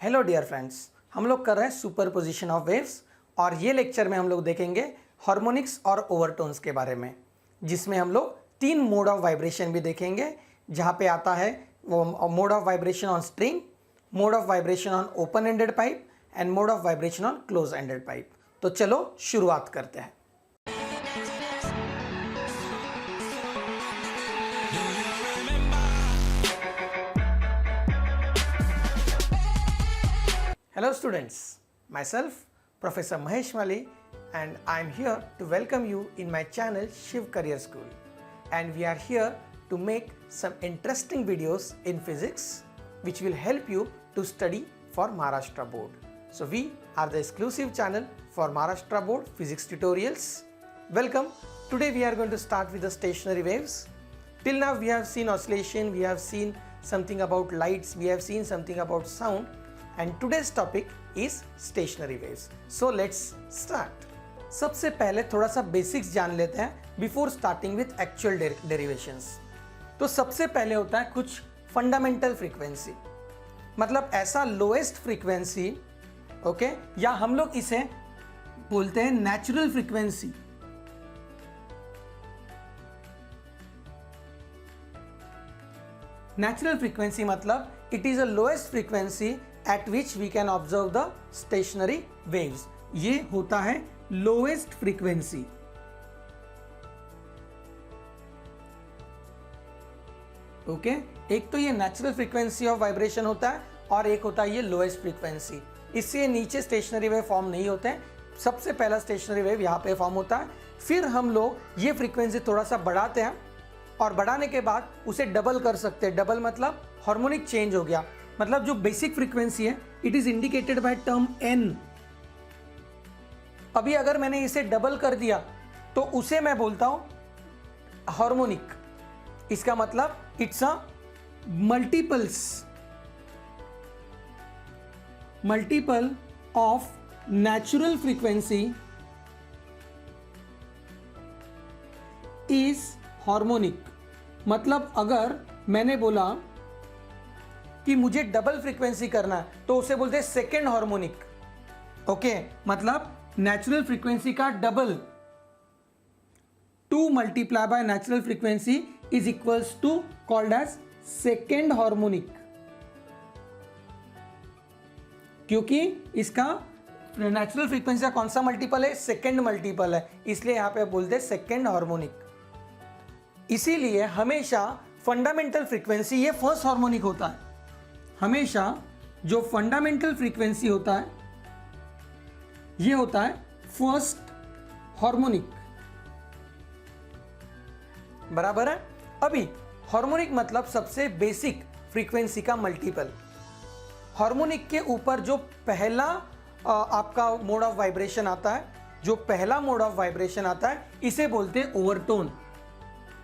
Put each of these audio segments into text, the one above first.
Hello dear friends, हम लोग कर रहे हैं सुपरपोजिशन ऑफ वेव्स और ये लेक्चर में हम लोग देखेंगे हार्मोनिक्स और ओवरटोन्स के बारे में, जिसमें हम लोग 3 मोड ऑफ वाइब्रेशन भी देखेंगे। जहाँ पे आता है वो mode of vibration on string, mode of vibration on open ended pipe and mode of vibration on close ended pipe. तो चलो शुरुआत करते हैं। Hello students, myself Professor Mahesh Mali and I am here to welcome you in my channel Shiv Career School, and we are here to make some interesting videos in physics which will help you to study for Maharashtra board. So we are the exclusive channel for Maharashtra board physics tutorials. Welcome. Today we are going to start with the stationary waves. Till now we have seen oscillation, we have seen something about lights, we have seen something about sound, and today's topic is stationary waves. So let's start. सबसे पहले थोड़ा सा basics जान लेते हैं before starting with actual derivations. तो सबसे पहले होता है कुछ फंडामेंटल फ्रीक्वेंसी, मतलब ऐसा लोएस्ट फ्रीक्वेंसी, ओके, या हम लोग इसे बोलते हैं नेचुरल फ्रीक्वेंसी। नेचुरल फ्रीक्वेंसी मतलब it is a lowest frequency at which we can observe the stationary waves. ये होता है lowest frequency. ओके, एक तो ये नेचुरल फ्रीक्वेंसी ऑफ वाइब्रेशन होता है और एक होता है ये लोएस्ट फ्रीक्वेंसी। इससे नीचे स्टेशनरी वेव फॉर्म नहीं होते हैं। सबसे पहला स्टेशनरी वेव यहाँ पे फॉर्म होता है, फिर हम लोग ये फ्रीक्वेंसी थोड़ा सा बढ़ाते हैं और बढ़ाने के बाद उसे डबल कर सकते हैं। डबल मतलब हार्मोनिक चेंज हो गया, मतलब जो बेसिक फ्रीक्वेंसी है it is indicated by term n। अभी अगर मैंने इसे डबल कर दिया तो उसे मैं बोलता हूं हार्मोनिक। इसका मतलब it's a multiple of natural frequency is harmonic. मतलब अगर मैंने बोला कि मुझे डबल फ्रीक्वेंसी करना है तो उसे बोलते हैं सेकेंड हार्मोनिक। ओके, मतलब नेचुरल फ्रीक्वेंसी का double, 2 multiply by natural frequency is equals to called as second harmonic, क्योंकि इसका नेचुरल फ्रीक्वेंसी का कौन सा मल्टीपल है, सेकेंड मल्टीपल है, इसलिए यहां पे बोलते हैं सेकेंड हार्मोनिक। इसीलिए हमेशा फंडामेंटल फ्रीक्वेंसी ये फर्स्ट हार्मोनिक होता है। हमेशा जो फंडामेंटल फ्रीक्वेंसी होता है ये होता है फर्स्ट हार्मोनिक, बराबर है। अभी हार्मोनिक मतलब सबसे बेसिक फ्रीक्वेंसी का मल्टीपल। हार्मोनिक के ऊपर जो पहला आपका मोड ऑफ वाइब्रेशन आता है, जो पहला मोड ऑफ वाइब्रेशन आता है, इसे बोलते हैं overtone.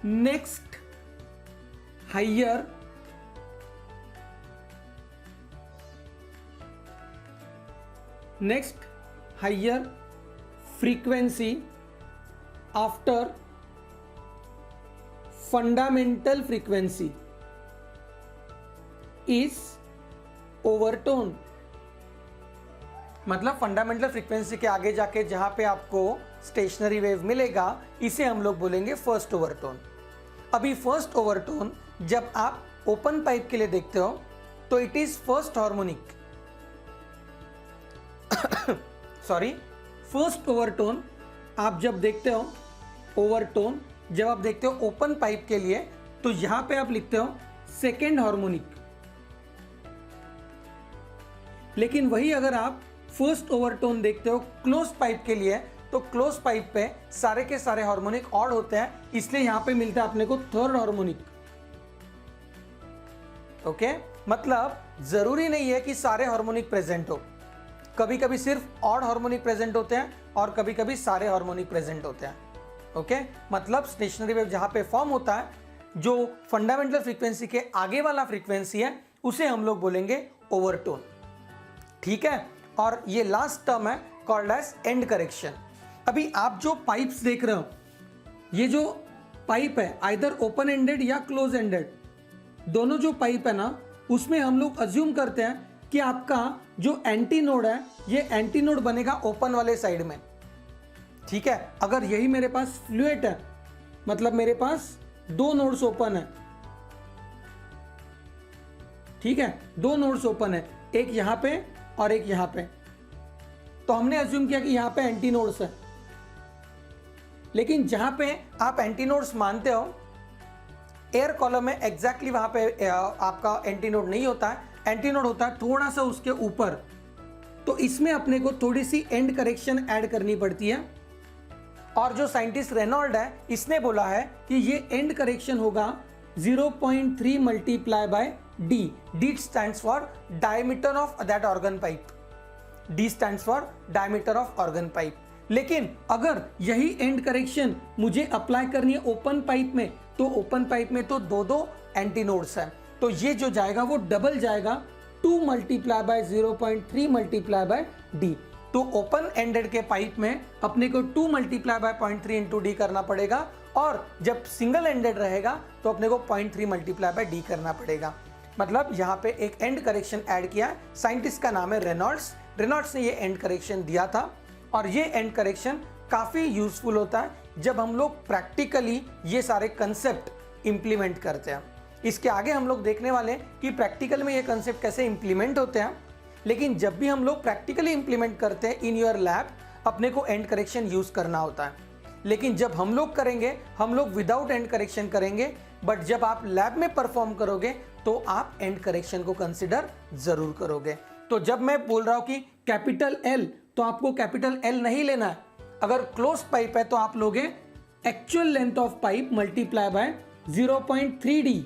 Next higher frequency after fundamental frequency is overtone। मतलब फंडामेंटल फ्रीक्वेंसी के आगे जाके जहां पे आपको स्टेशनरी वेव मिलेगा इसे हम लोग बोलेंगे फर्स्ट ओवरटोन। अभी फर्स्ट ओवरटोन जब आप ओपन पाइप के लिए देखते हो तो it is first harmonic. Sorry, first overtone आप जब देखते हो, ओवरटोन जब आप देखते हो ओपन पाइप के लिए तो यहां पे आप लिखते हो सेकेंड हार्मोनिक। लेकिन वही अगर आप फर्स्ट ओवरटोन देखते हो क्लोज पाइप के लिए तो क्लोज पाइप पे सारे के सारे हार्मोनिक ऑड होते हैं, इसलिए यहां पे मिलता है अपने को थर्ड हार्मोनिक। ओके, मतलब जरूरी नहीं है कि सारे हार्मोनिक प्रेजेंट हो, कभी कभी सिर्फ ऑड हार्मोनिक प्रेजेंट होते हैं और कभी कभी सारे हार्मोनिक प्रेजेंट होते हैं। ओके, मतलब स्टेशनरी वेव जहां पे फॉर्म होता है, जो फंडामेंटल फ्रीक्वेंसी के आगे वाला फ्रीक्वेंसी है उसे हम लोग बोलेंगे ओवरटोन। ठीक है, और ये लास्ट टर्म है कॉल्ड एज एंड करेक्शन। अभी आप जो पाइप्स देख रहे हो, ये जो पाइप है आइदर ओपन एंडेड या क्लोज एंडेड, दोनों जो पाइप है ना उसमें हम लोग अज्यूम करते हैं कि आपका जो एंटी नोड है ये एंटी नोड बनेगा ओपन वाले साइड में। ठीक है, अगर यही मेरे पास फ्लूएट है, मतलब मेरे पास दो नोड्स ओपन है, ठीक है, दो नोड्स ओपन है, एक यहां पे और एक यहां पे, तो हमने अज्यूम किया कि यहां पे एंटी नोड्स है। लेकिन जहां पे आप एंटी नोड्स मानते हो, एयर कॉलम में एग्जैक्टली वहां पे आपका एंटी नोड नहीं होता है, एंटी नोड होता है थोड़ा सा उसके ऊपर। तो इसमें अपने को थोड़ी सी एंड करेक्शन ऐड करनी पड़ती है। और जो साइंटिस्ट रेनॉल्ड है इसने बोला है कि ये एंड करेक्शन होगा 0.3 multiply by D. D stands for diameter of that organ pipe. D stands for diameter of organ pipe. लेकिन अगर यही एंड करेक्शन मुझे अप्लाई करनी है ओपन पाइप में, तो ओपन पाइप में तो दो दो एंटी नोड्स है, तो ये जो जाएगा वो डबल जाएगा, 2 multiply bye 0.3 multiply by D. तो ओपन एंडेड के पाइप में अपने को 2 मल्टीप्लाई बाय 0.3 इंटू डी करना पड़ेगा, और जब सिंगल एंडेड रहेगा तो अपने को 0.3 मल्टीप्लाई बाय डी करना पड़ेगा। मतलब यहाँ पे एक एंड करेक्शन ऐड किया। साइंटिस्ट का नाम है रेनॉल्ड्स। रेनॉल्ड्स ने ये एंड करेक्शन दिया था, और ये एंड करेक्शन काफ़ी यूजफुल होता है जब हम लोग प्रैक्टिकली ये सारे कंसेप्ट इंप्लीमेंट करते हैं। इसके आगे हम लोग देखने वाले हैं कि प्रैक्टिकल में ये कंसेप्ट कैसे इंप्लीमेंट होते हैं। लेकिन जब भी हम लोग प्रैक्टिकली इंप्लीमेंट करते हैं इन योर लैब, अपने को एंड करेक्शन यूज करना होता है। लेकिन जब हम लोग करेंगे, हम लोग विदाउट एंड करेक्शन करेंगे, बट जब आप लैब में परफॉर्म करोगे तो आप एंड करेक्शन को कंसिडर जरूर करोगे। तो जब मैं बोल रहा हूं कि कैपिटल एल, तो आपको कैपिटल एल नहीं लेना है। अगर क्लोज पाइप है तो आप लोगे actual length of pipe multiply by 0.3 D.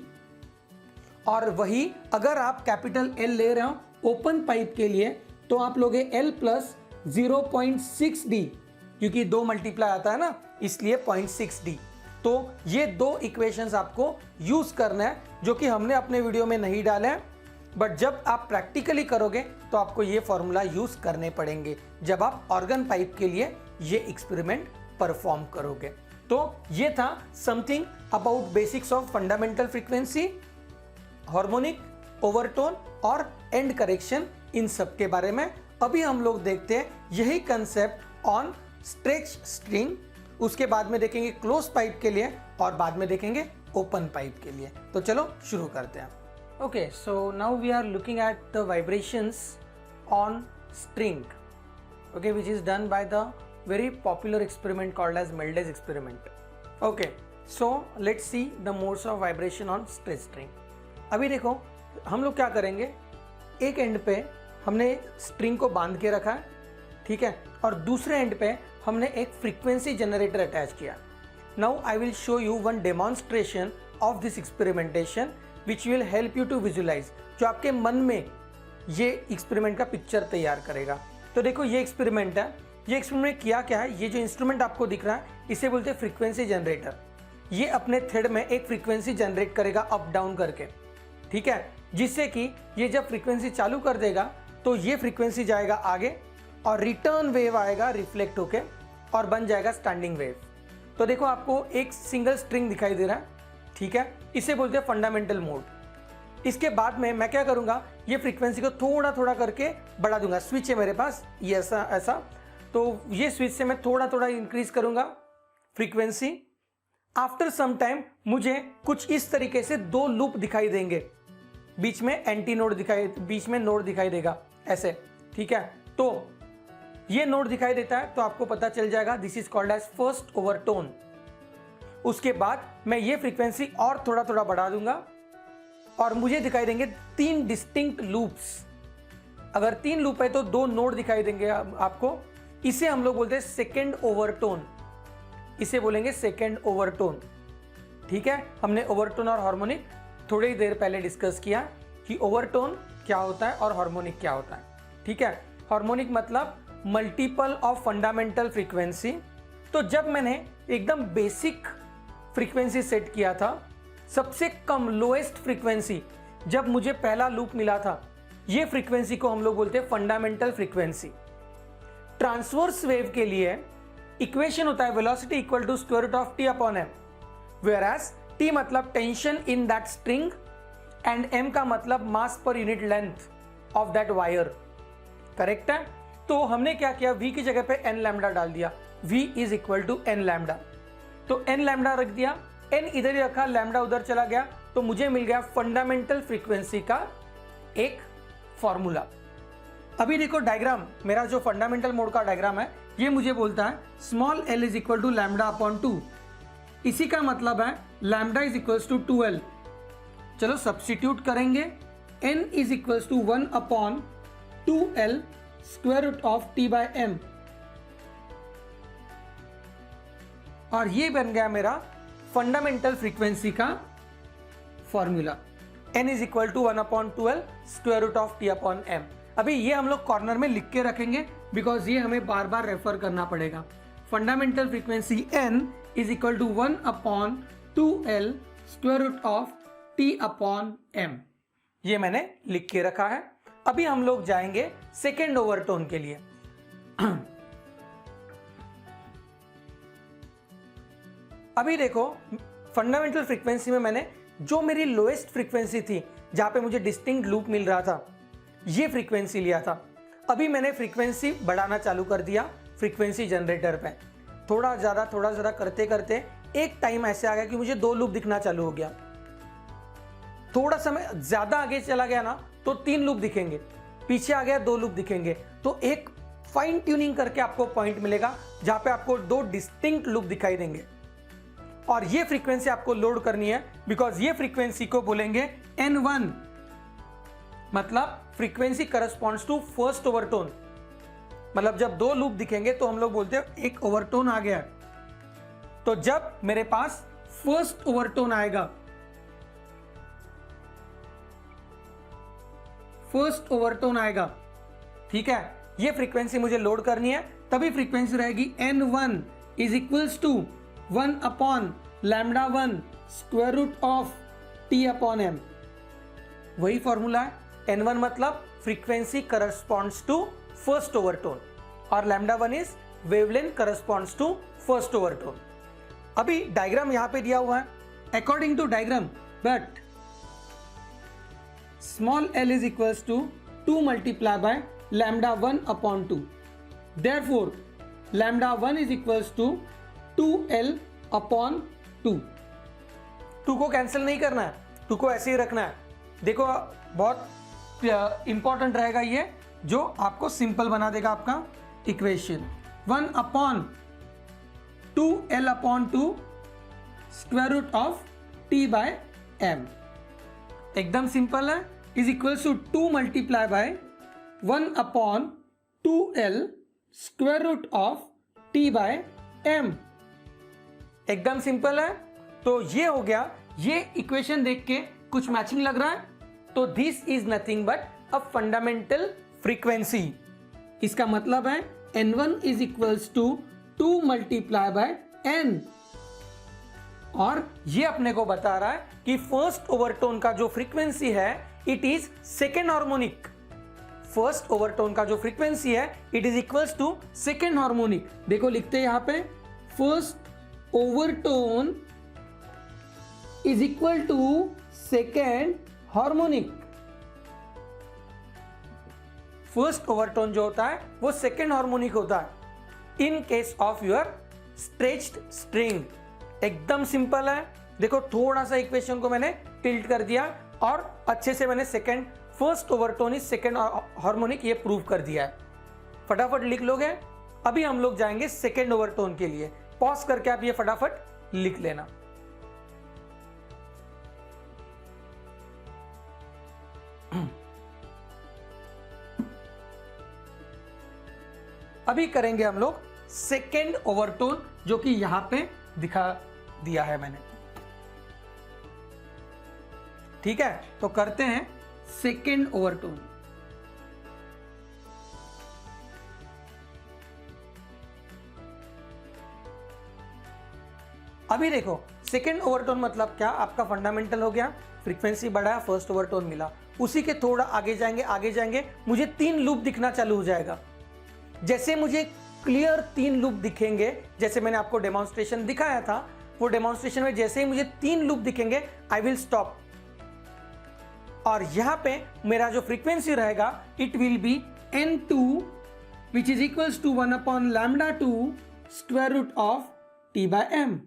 और वही अगर आप कैपिटल एल ले रहे हो ओपन पाइप के लिए, तो आप लोगे एल प्लस 0.6 डी, क्योंकि 2 मल्टीप्लाई आता है ना, इसलिए 0.6 डी। तो ये दो इक्वेशंस आपको यूज करना है, जो कि हमने अपने वीडियो में नहीं डाले हैं, बट जब आप प्रैक्टिकली करोगे तो आपको ये फॉर्मूला यूज करने पड़ेंगे जब आप ऑर्गन पाइप के लिए ये एक्सपेरिमेंट परफॉर्म करोगे। तो ये था something about basics of fundamental frequency, harmonic, overtone और एंड करेक्शन, इन सब के बारे में। अभी हम लोग देखते हैं यही कंसेप्ट ऑन स्ट्रेच स्ट्रिंग, उसके बाद में देखेंगे क्लोज पाइप के लिए, और बाद में देखेंगे ओपन पाइप के लिए। तो चलो शुरू करते हैं। Okay, so now we are looking at the vibrations on string, okay, which is done by the very popular experiment called as Melday's experiment. Okay, so let's see the modes of vibration on stretch string. अभी देखो हम लोग क्या करेंगे, एक and पे हमने string को बांध के रखा है, ठीक है, और दूसरे एंड पे हमने एक फ्रीक्वेंसी जनरेटर अटैच किया। Now I will show you one demonstration of this experimentation which will help you to visualize, जो आपके मन में ये एक्सपेरिमेंट का पिक्चर तैयार करेगा। तो देखो ये एक्सपेरिमेंट है, ये एक्सपेरिमेंट किया क्या है, ये जो इंस्ट्रूमेंट आपको दिख रहा है इसे बोलते हैं फ्रीक्वेंसी जनरेटर। ये अपने थ्रेड में एक फ्रीक्वेंसी जनरेट करेगा अप डाउन करके, ठीक है, जिससे कि ये जब फ्रीक्वेंसी चालू कर देगा तो ये फ्रीक्वेंसी जाएगा आगे, और रिटर्न वेव आएगा रिफ्लेक्ट होके और बन जाएगा स्टैंडिंग वेव। तो देखो आपको एक सिंगल स्ट्रिंग दिखाई दे रहा है, ठीक है, इसे बोलते हैं फंडामेंटल मोड। इसके बाद में मैं क्या करूंगा, ये फ्रीक्वेंसी को थोड़ा थोड़ा करके बढ़ा दूंगा। स्विच है मेरे पास, ये ऐसा ऐसा, तो ये स्विच से मैं थोड़ा थोड़ा इंक्रीज करूंगा फ्रीक्वेंसी। आफ्टर सम टाइम मुझे कुछ इस तरीके से दो लूप दिखाई देंगे, बीच में एंटी नोड दिखाई, बीच में नोड दिखाई देगा ऐसे, ठीक है। तो ये नोड दिखाई देता है तो आपको पता चल जाएगा this is called as first overtone. उसके बाद मैं ये फ्रीक्वेंसी और थोड़ा थोड़ा बढ़ा दूंगा और मुझे दिखाई देंगे 3 डिस्टिंक्ट लूप्स। अगर 3 लूप है तो 2 नोड दिखाई देंगे आपको। इसे हम लोग बोलते हैं सेकेंड ओवरटोन, इसे बोलेंगे सेकेंड ओवरटोन, ठीक है। हमने ओवरटोन और हार्मोनिक थोड़ी ही देर पहले डिस्कस किया कि ओवरटोन क्या होता है और हार्मोनिक क्या होता है, ठीक है। हार्मोनिक मतलब मल्टीपल ऑफ फंडामेंटल फ्रीक्वेंसी। तो जब मैंने एकदम बेसिक फ्रीक्वेंसी सेट किया था, सबसे कम लोएस्ट फ्रीक्वेंसी, जब मुझे पहला लूप मिला था, ये फ्रीक्वेंसी को हम लोग बोलते हैं फंडामेंटल फ्रीक्वेंसी। ट्रांसवर्स वेव के लिए इक्वेशन होता है velocity equal to square root of T upon M, whereas T मतलब tension in that string and M का मतलब mass per unit length. Of that wire, correct है। तो हमने क्या किया, v की जगह पे n लैम्डा डाल दिया, v is equal to n lambda. तो n लैम्डा रख दिया, n इधर ही रखा, लैम्डा उधर चला गया, तो मुझे मिल गया फंडामेंटल फ्रीक्वेंसी का एक फॉर्मूला। अभी देखो डायग्राम, मेरा जो फंडामेंटल मोड का डायग्राम है ये मुझे बोलता है small l is equal to lambda upon 2। इसी का मतलब है lambda is equal to 2l। चलो सब्स्टिट्यूट करेंगे, n is equal to 1 upon 2l square root of t by m, और ये बन गया मेरा फंडामेंटल फ्रीक्वेंसी का formula. n is equal to 1 upon 2l square root of t upon m। अभी ये हम लोग कॉर्नर में लिख के रखेंगे बिकॉज ये हमें बार बार रेफर करना पड़ेगा। Fundamental frequency n is equal to 1 upon 2l square root of t upon m, ये मैंने लिख के रखा है। अभी हम लोग जाएंगे सेकेंड ओवरटोन के लिए। अभी देखो फंडामेंटल फ्रीक्वेंसी में मैंने जो मेरी लोएस्ट फ्रीक्वेंसी थी जहां पे मुझे डिस्टिंक्ट लूप मिल रहा था, ये फ्रीक्वेंसी लिया था। अभी मैंने फ्रीक्वेंसी बढ़ाना चालू कर दिया फ्रीक्वेंसी जनरेटर पे, थोड़ा ज़्यादा करते करते एक टाइम ऐसे आ गया कि मुझे 2 लूप दिखना चालू हो गया। थोड़ा समय ज़्यादा आगे चला गया ना तो 3 लूप दिखेंगे, पीछे आ गया 2 लूप दिखेंगे, तो एक फाइन ट्यूनिंग करके आपको पॉइंट मिलेगा जहां पे आपको 2 डिस्टिंक्ट लूप दिखाई देंगे। और ये फ्रीक्वेंसी आपको लोड करनी है बिकॉज ये फ्रीक्वेंसी को बोलेंगे N1, मतलब frequency corresponds to first overtone. मतलब जब 2 लूप दिखेंगे तो हम लोग बोलते हैं एक ओवरटोन आ गया। तो जब मेरे पास फर्स्ट ओवरटोन आएगा, फर्स्ट ओवरटोन आएगा, ठीक है, ये फ्रीक्वेंसी मुझे लोड करनी है, तभी फ्रीक्वेंसी रहेगी N1 is equals to 1 upon lambda 1 square root of t upon m। वही फॉर्मूला है, N1 मतलब frequency corresponds to first overtone और lambda 1 is wavelength corresponds to first overtone. अभी डायग्राम यहां पे दिया हुआ है according to diagram, but small l is equals to 2 multiplied by lambda 1 upon 2. Therefore, lambda 1 is equals to 2l upon 2. 2 को cancel नहीं करना है, 2 को ऐसे ही रखना है। देखो बहुत इंपॉर्टेंट रहेगा ये, जो आपको सिंपल बना देगा आपका equation. 1 upon 2l upon 2 square root of t by m, एकदम सिंपल है, is equal to 2 multiply by 1 upon 2l square root of t by m, एकदम सिंपल है। तो ये हो गया, ये इक्वेशन देख के कुछ मैचिंग लग रहा है, तो this is nothing but a fundamental frequency. इसका मतलब है n1 is equals to 2 multiply by n, और ये अपने को बता रहा है कि फर्स्ट ओवरटोन का जो फ्रीक्वेंसी है it is second harmonic. First overtone का जो फ्रीक्वेंसी है it is equals to second harmonic. देखो लिखते हैं यहां पे first overtone is equal to second harmonic. First overtone जो होता है वो सेकेंड हार्मोनिक होता है in case of your stretched string. एकदम सिंपल है। देखो थोड़ा सा इक्वेशन को मैंने टिल्ट कर दिया और अच्छे से मैंने second first overtone is second harmonic ये प्रूव कर दिया है। फटाफट लिख लोगे। अभी हम लोग जाएंगे सेकेंड ओवरटोन के लिए। पॉज करके आप ये फटाफट लिख लेना। अभी करेंगे हम लोग सेकेंड ओवरटोन, जो कि यहां पे दिखा दिया है मैंने। ठीक है, तो करते हैं सेकेंड ओवरटोन। अभी देखो सेकेंड ओवरटोन मतलब क्या, आपका फंडामेंटल हो गया, फ्रीक्वेंसी बढ़ाया, फर्स्ट ओवरटोन मिला। उसी के थोड़ा आगे जाएंगे मुझे 3 लूप दिखना चालू हो जाएगा। जैसे मुझे क्लियर 3 लूप दिखेंगे, जैसे मैंने आपको डेमोन्स्ट्रेशन दिखाया था, वो डेमोन्स्ट्रेशन में जैसे ही मुझे 3 लूप दिखेंगे आई विल स्टॉप। और यहाँ पे मेरा जो फ्रीक्वेंसी रहेगा it will be n2 which is equals to 1 upon lambda 2 square root of t by m।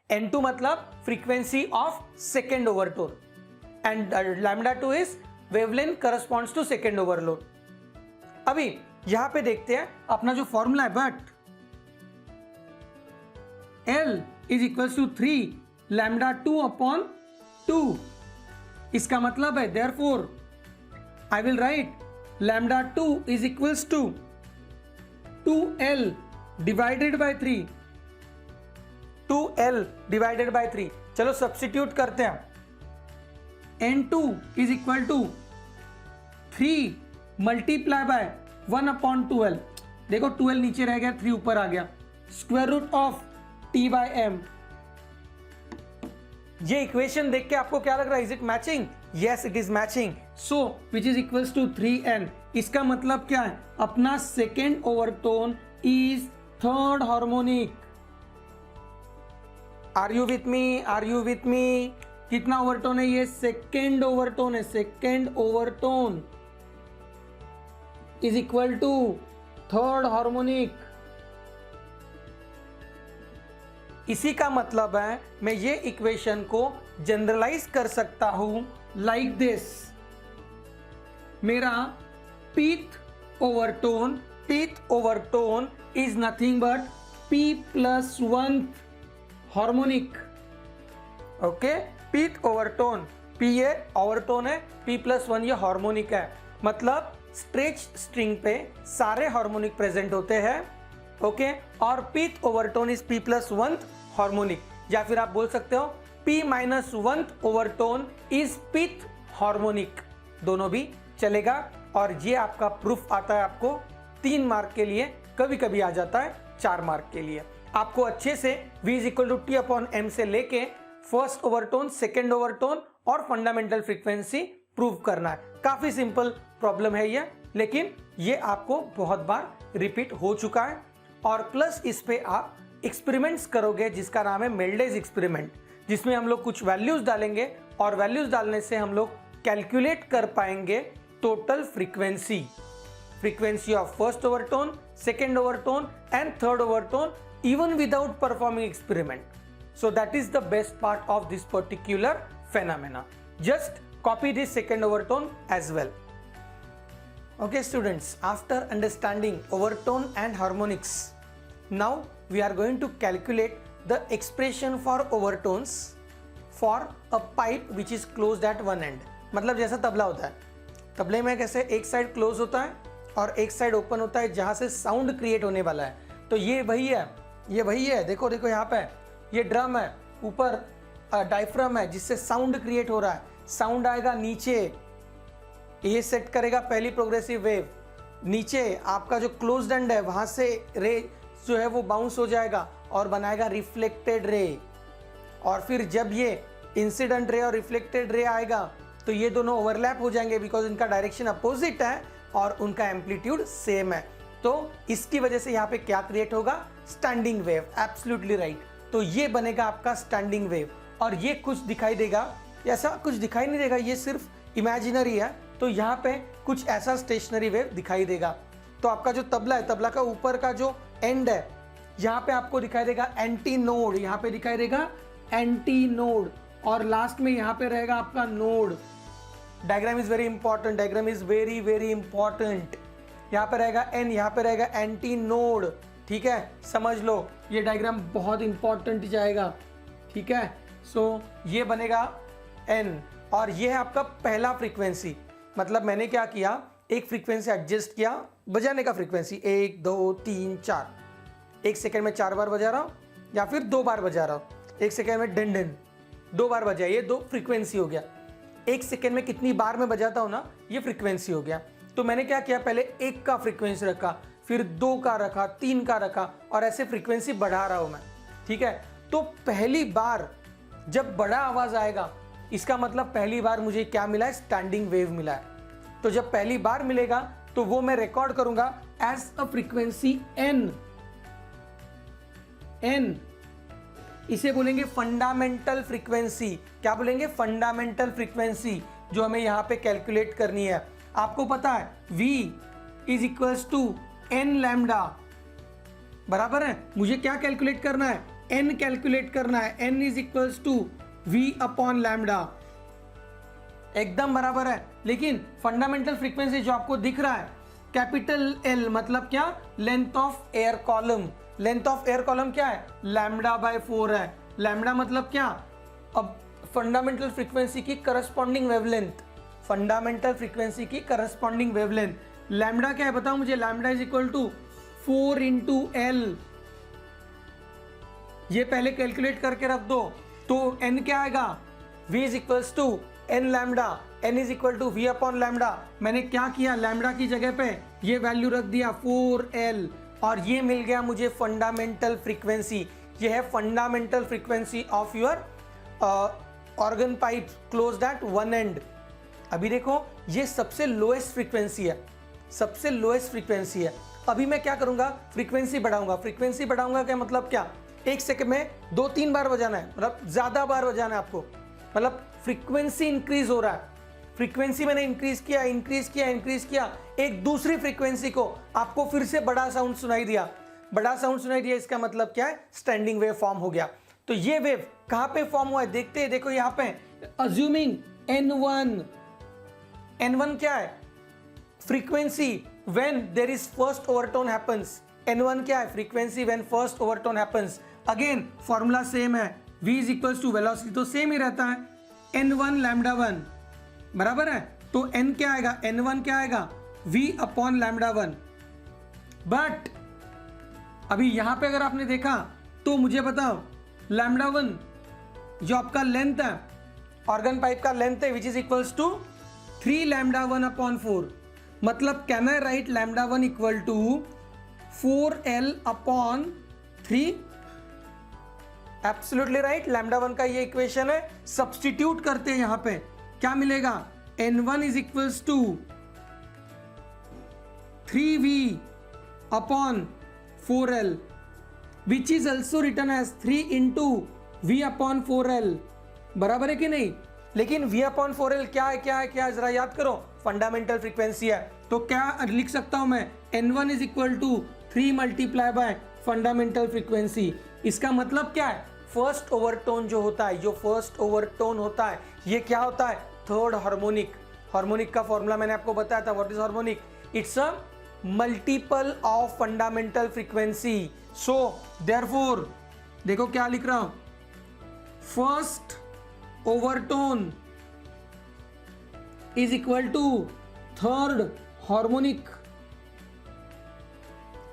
n2 मतलब frequency of second overtone and lambda 2 is wavelength corresponds to second overload. अभी यहां पे देखते हैं अपना जो फॉर्मूला है, but L is equals to 3 lambda 2 upon 2। इसका मतलब है therefore I will write lambda 2 is equals to 2L divided by 3, 2L divided by 3। चलो सब्स्टिट्यूट करते हैं। n2 is equal to 3 multiply by 1 upon 2L। देखो 2L नीचे रह गया, 3 ऊपर आ गया, square root of t by m। ये इक्वेशन देख के आपको क्या लग रहा है? Is it matching? Yes it is matching. So which is equals to 3n। इसका मतलब क्या है? अपना second overtone is third harmonic. Are you with me? Are you with me? कितना ओवरटोन है ये? सेकेंड ओवरटोन है। Second overtone is equal to third harmonic. इसी का मतलब है मैं ये इक्वेशन को जनरलाइज कर सकता हूं लाइक दिस। मेरा pith overtone is nothing but p+1 harmonic. Okay, pith overtone, p ये ओवरटोन है, p+1 ये हार्मोनिक है। मतलब स्ट्रेच स्ट्रिंग पे सारे हार्मोनिक प्रेजेंट होते हैं। ओके, और pith overtone is p+1 harmonic, या फिर आप बोल सकते हो p-1 overtone is pith harmonic, दोनों भी चलेगा। और ये आपका प्रूफ आता है आपको 3 मार्क के लिए, कभी कभी आ जाता है 4 मार्क के लिए। आपको अच्छे से v is equal to t upon m से लेके फर्स्ट ओवरटोन, सेकेंड ओवरटोन और फंडामेंटल फ्रीक्वेंसी प्रूव करना है। काफी सिंपल प्रॉब्लम है ये, लेकिन ये आपको बहुत बार रिपीट हो चुका है। और प्लस इस पे आप एक्सपेरिमेंट्स करोगे जिसका नाम है मेल्डेज एक्सपेरिमेंट, जिसमें हम लोग कुछ वैल्यूज डालेंगे और वैल्यूज डालने से हम लोग कैलकुलेट कर पाएंगे total frequency of first overtone, second overtone and third overtone even without performing experiment. So that is the best part of this particular phenomena. Just copy this second overtone as well. Okay students, after understanding overtone and harmonics, now we are going to calculate the expression for overtones for a pipe which is closed at one end. मतलब जैसा तबला होता है, तबले में कैसे एक side close होता है और एक साइड ओपन होता है जहां से साउंड क्रिएट होने वाला है। तो ये वही है, ये वही है। देखो देखो यहाँ पे ये ड्रम है, ऊपर डायफ्राम है जिससे साउंड क्रिएट हो रहा है। साउंड आएगा नीचे, ये सेट करेगा पहली प्रोग्रेसिव वेव, नीचे आपका जो क्लोज्ड एंड है वहां से रे जो है वो बाउंस हो जाएगा और बनाएगा रिफ्लेक्टेड रे। और फिर जब ये इंसिडेंट रे और रिफ्लेक्टेड रे आएगा तो ये दोनों ओवरलैप हो जाएंगे बिकॉज इनका डायरेक्शन अपोजिट है और उनका एम्पलीट्यूड सेम है। तो इसकी वजह से यहाँ पे क्या क्रिएट होगा? Standing wave. Absolutely right. तो ये बनेगा आपका स्टैंडिंग वेव और ये कुछ दिखाई देगा, ऐसा कुछ दिखाई नहीं देगा, ये सिर्फ इमेजिनरी है। तो यहाँ पे कुछ ऐसा स्टेशनरी वेव दिखाई देगा। तो आपका जो तबला है, तबला का ऊपर का जो एंड है, यहाँ पे आपको दिखाई देगा एंटी नोड, यहाँ पे दिखाई देगा एंटी नोड और लास्ट में यहाँ पे रहेगा आपका node. Diagram is very important, diagram is very very important. यहाँ पे रहेगा एन, यहाँ पे रहेगा एंटी नोड। ठीक है, समझ लो ये डायग्राम बहुत इंपॉर्टेंट जाएगा। ठीक है, सो ये बनेगा एन और ये है आपका पहला फ्रीक्वेंसी। मतलब मैंने क्या किया, एक फ्रीक्वेंसी एडजस्ट किया, बजाने का फ्रीक्वेंसी 1 2 3 4, 1 सेकेंड में 4 बार बजा रहा हूँ या फिर 2 बार बजा रहा हूँ। 1 सेकेंड में डन डन 2 बार बजा, ये 2 फ्रीक्वेंसी हो गया। 1 सेकेंड में कितनी बार मैं बजाता हूँ ना, ये फ्रीक्वेंसी हो गया। तो मैंने क्या किया, पहले 1 का फ्रीक्वेंसी रखा, फिर 2 का रखा, 3 का रखा और ऐसे फ्रीक्वेंसी बढ़ा रहा हूं मैं। ठीक है, तो पहली बार जब बड़ा आवाज आएगा इसका मतलब पहली बार मुझे क्या मिला है? स्टैंडिंग वेव मिला है। तो जब पहली बार मिलेगा तो वो मैं रिकॉर्ड करूंगा एज अ फ्रीक्वेंसी एन। इसे बोलेंगे फंडामेंटल फ्रीक्वेंसी। क्या बोलेंगे? फंडामेंटल फ्रीक्वेंसी, जो हमें यहाँ पे कैलकुलेट करनी है। आपको पता है v is equals to N lambda, बराबर है। मुझे क्या कैलकुलेट करना है? n कैलकुलेट करना है। n is equals to v upon lambda, एकदम बराबर है। लेकिन फंडामेंटल फ्रीक्वेंसी जो आपको दिख रहा है कैपिटल L, मतलब क्या? Length of air column. Length of air column क्या है? लैम्डा बाय 4 है। लैम्डा मतलब क्या? अब फंडामेंटल फ्रीक्वेंसी की करस्पॉन्डिंग वेवलेंथ, फंडामेंटल फ्रीक्वेंसी की करस्पॉन्डिंग वेवलेंथ लैम्डा क्या है बताओ मुझे? Lambda is equal to 4 into L. ये पहले कैलकुलेट करके रख दो। तो n क्या आएगा? v is equals to N lambda, n is equal to v upon lambda. मैंने क्या किया? लैम्डा की जगह पे ये वैल्यू रख दिया 4l, और ये मिल गया मुझे फंडामेंटल फ्रीक्वेंसी। ये है fundamental frequency of your organ pipe closed eight one and. अभी देखो ये सबसे लोएस्ट फ्रीक्वेंसी है, सबसे लोएस्ट फ्रीक्वेंसी है। अभी मैं क्या करूंगा? फ्रीक्वेंसी बढ़ाऊंगा। फ्रीक्वेंसी बढ़ाऊंगा क्या मतलब क्या? एक सेकंड में 2-3 बार बजाना है, मतलब ज्यादा बार बजाना है आपको। मतलब फ्रीक्वेंसी इंक्रीज हो रहा है, फ्रीक्वेंसी मैंने इंक्रीज किया, इंक्रीज किया, इंक्रीज किया। एक दूसरी फ्रीक्वेंसी को आपको फिर से बड़ा साउंड सुनाई दिया, बड़ा साउंड सुनाई दिया। इसका मतलब क्या है? स्टैंडिंग वेव फॉर्म हो गया। तो ये वेव कहां पे फॉर्म हुआ है देखते हैं। देखो यहां पे अज्यूमिंग n1, n1 क्या है? Frequency when there is first overtone happens. n1 क्या है? Frequency when first overtone happens. Again formula same है, v is equals to velocity तो सेम ही रहता है, n1 लैम्डा 1, बराबर है। तो n क्या आएगा? n1 क्या आएगा? v upon lambda 1। बट अभी यहां पे अगर आपने देखा तो मुझे बताओ लैम्डा 1 जो आपका लेंथ है, ऑर्गन पाइप का लेंथ है, which is equals to 3 lambda 1 upon 4। मतलब can I write lambda 1 equal to 4l upon 3? Absolutely right, lambda 1 का ये इक्वेशन है। सब्स्टिट्यूट करते हैं यहां पे, क्या मिलेगा? n1 is equals to 3v upon 4l, which is also written as 3 into v upon 4l, बराबर है कि नहीं? लेकिन v अपॉन 4l क्या है? क्या है? क्या है? जरा याद करो, फंडामेंटल फ्रीक्वेंसी है। तो क्या लिख सकता हूं मैं? n1 is equal to 3 multiply by fundamental frequency. इसका मतलब क्या है? फर्स्ट ओवरटोन जो होता है, जो फर्स्ट ओवरटोन होता है, ये क्या होता है? Third harmonic. हार्मोनिक का फॉर्मूला मैंने आपको बताया था। What is harmonic? It's a multiple of fundamental frequency. So therefore देखो क्या लिख रहा हूं, first overtone is equal to third harmonic,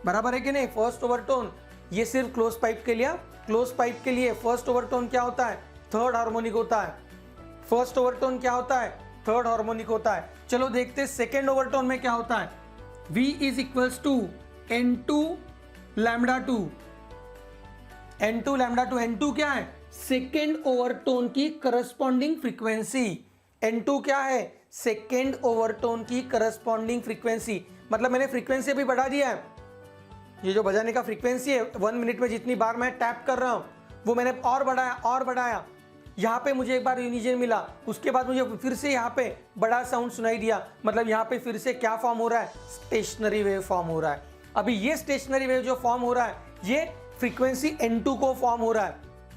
बराबर है कि नहीं? फर्स्ट ओवरटोन ये सिर्फ क्लोज पाइप के लिए, क्लोज पाइप के लिए फर्स्ट ओवरटोन क्या होता है? थर्ड हार्मोनिक होता है। फर्स्ट ओवरटोन क्या होता है? थर्ड हार्मोनिक होता है। चलो देखते हैं सेकेंड ओवरटोन में क्या होता है। v is equals to n2 lambda 2, n2 lambda 2। n2 क्या है? सेकेंड ओवरटोन की करस्पॉन्डिंग फ्रीक्वेंसी। n2 क्या है? सेकेंड ओवरटोन की करस्पॉन्डिंग फ्रीक्वेंसी। मतलब मैंने फ्रीक्वेंसी भी बढ़ा दिया है। ये जो बजाने का फ्रीक्वेंसी है 1 मिनट में जितनी बार मैं टैप कर रहा हूं वो मैंने और बढ़ाया और बढ़ाया। यहाँ पे मुझे एक बार यूनिजन मिला, उसके बाद मुझे फिर से यहाँ पे बड़ा साउंड सुनाई दिया। मतलब यहाँ पे फिर से क्या फॉर्म हो रहा है? स्टेशनरी वेव फॉर्म हो रहा है। अभी ये स्टेशनरी वेव जो फॉर्म हो रहा है ये फ्रीक्वेंसी n2 को फॉर्म हो रहा है,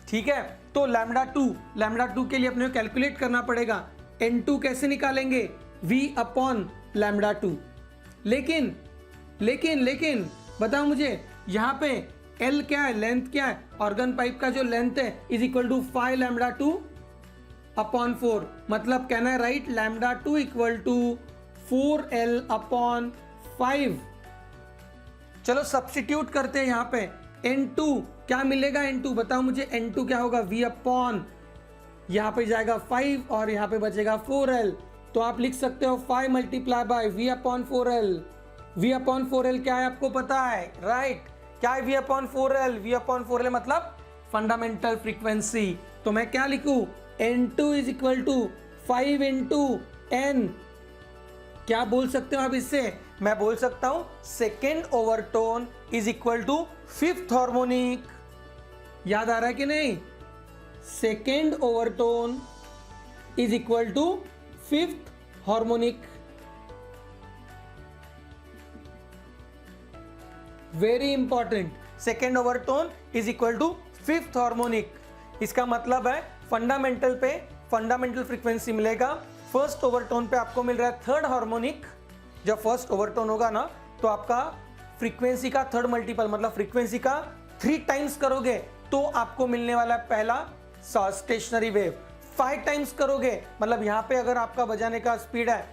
ठीक है। तो लैम्डा 2 के लिए अपने को कैलकुलेट करना पड़ेगा। n2 कैसे निकालेंगे? v upon lambda 2। लेकिन लेकिन लेकिन बताओ मुझे यहाँ पे L क्या है? लेंथ क्या है? ऑर्गन पाइप का जो लेंथ है is equal to 5 lambda 2 upon 4। मतलब can I write lambda 2 equal to 4l upon 5। चलो सब्स्टिट्यूट करते हैं यहाँ पे। n2 क्या मिलेगा? n2 बताओ मुझे, n2 क्या होगा? v अपॉन यहाँ पे जाएगा 5 और यहाँ पे बचेगा 4l। तो आप लिख सकते हो 5 multiply by v upon 4l। v upon 4l क्या है आपको पता है? राइट, क्या है v upon 4l? v upon 4l मतलब फंडामेंटल फ्रीक्वेंसी। तो मैं क्या लिखूं? n2 is equal to 5 into n। क्या बोल सकते हो आप इससे? मैं बोल सकता हूं second overtone is equal to fifth harmonic. याद आ रहा है कि नहीं? Second overtone is equal to fifth harmonic. Very important, second overtone is equal to fifth harmonic. इसका मतलब है फंडामेंटल पे फंडामेंटल फ्रीक्वेंसी मिलेगा, फर्स्ट ओवरटोन पे आपको मिल रहा है थर्ड हार्मोनिक। जब फर्स्ट ओवरटोन होगा ना तो आपका फ्रीक्वेंसी का थर्ड मल्टीपल, मतलब फ्रीक्वेंसी का 3 टाइम्स करोगे तो आपको मिलने वाला है पहला स्टेशनरी वेव। 5 टाइम्स करोगे, मतलब यहां पे अगर आपका बजाने का स्पीड है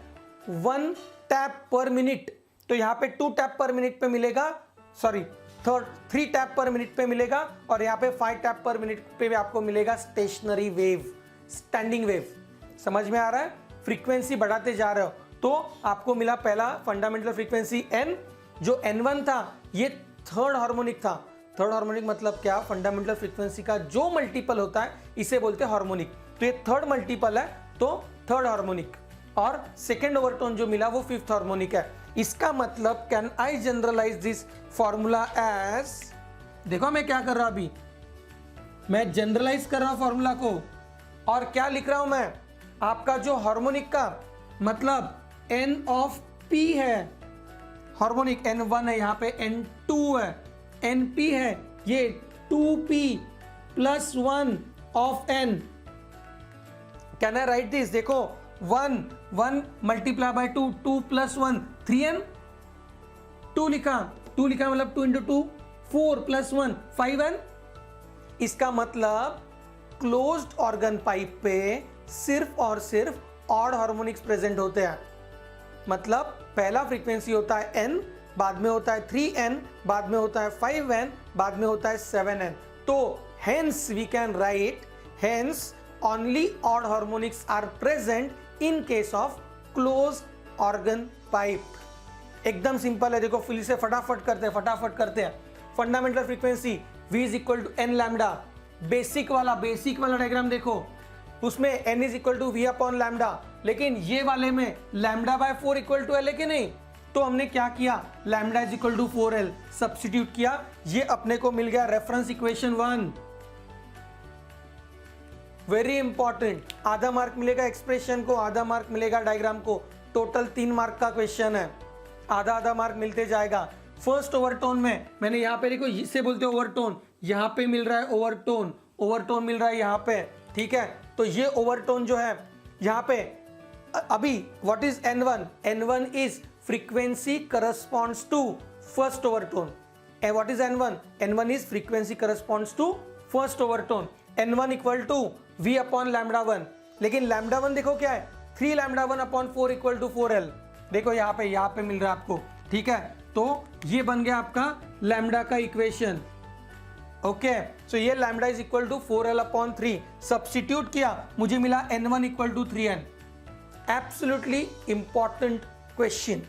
1 टैप पर मिनट, तो यहां पे 2 टैप पर मिनट पे मिलेगा, सॉरी 3 टैप पर मिनट पे मिलेगा, और यहाँ पे 5 टैप पर मिनट पे भी आपको मिलेगा स्टेशनरी वेव, स्टैंडिंग वेव। समझ में आ रहा है? फ्रीक्वेंसी बढ़ाते जा रहे हो तो आपको मिला पहला फंडामेंटल फ्रीक्वेंसी n, जो n1 था ये थर्ड हार्मोनिक था। थर्ड हार्मोनिक मतलब क्या? फंडामेंटल फ्रीक्वेंसी का जो मल्टीपल होता है इसे बोलते हैं हार्मोनिक। तो ये थर्ड मल्टीपल है तो थर्ड हार्मोनिक, और सेकेंड ओवरटोन जो मिला वो फिफ्थ हार्मोनिक है। इसका मतलब can I generalise this formula as, देखो मैं क्या कर रहा हूं अभी, मैं जनरलाइज कर रहा हूं फॉर्मूला को, और क्या लिख रहा हूं मैं? आपका जो हार्मोनिक का मतलब n ऑफ p है, हार्मोनिक n1 है, यहां पे n2 है, np है, ये 2p plus 1 of n। Can I right this? देखो 1 मल्टीप्लाई बाय 2 प्लस 1 3n, 2 लिखा मतलब 2 इंटू 2 4 प्लस 1 5n। इसका मतलब क्लोज्ड ऑर्गन पाइप पे सिर्फ और सिर्फ ऑड हार्मोनिक्स प्रेजेंट होते हैं। मतलब पहला फ्रीक्वेंसी होता है n, बाद में होता है 3n, बाद में होता है 5n, बाद में होता है 7n। तो hence we can write, hence only odd harmonics are present in case of closed organ pipe। एकदम सिंपल है, देखो फिर से फटाफट करते हैं। Fundamental frequency v is equal to N lambda, basic वाला डायग्राम देखो, उसमें n is equal to V upon lambda, लेकिन ये वाले में lambda by 4 equal to L है कि नहीं? तो हमने क्या किया? Lambda is equal to 4l substitute किया, ये अपने को मिल गया रेफरेंस इक्वेशन 1। वेरी इंपॉर्टेंट, आधा मार्क मिलेगा एक्सप्रेशन को, आधा मार्क मिलेगा डायग्राम को। टोटल 3 मार्क का क्वेश्चन है, आधा मार्क मिलते जाएगा। फर्स्ट ओवरटोन में मैंने यहाँ पे देखो, इसे बोलते हैं ओवरटोन, यहाँ पे मिल रहा है ओवरटोन मिल रहा है यहाँ पे, ठीक है? तो ये ओवरटोन जो है यहाँ पे अभी what is n1 is frequency corresponds to first overtone. and what is n1 is frequency corresponds to first overtone, n1 equal to v upon lambda 1। लेकिन लैम्डा 1 देखो क्या है, 3 lambda 1 upon 4 equal to 4l। देखो यहाँ पे मिल रहा है आपको, ठीक है? तो ये बन गया आपका लैम्डा का इक्वेशन। ओके, सो ये lambda is equal to 4l upon 3, substitute किया, मुझे मिला n1 equal to 3n। Absolutely important question,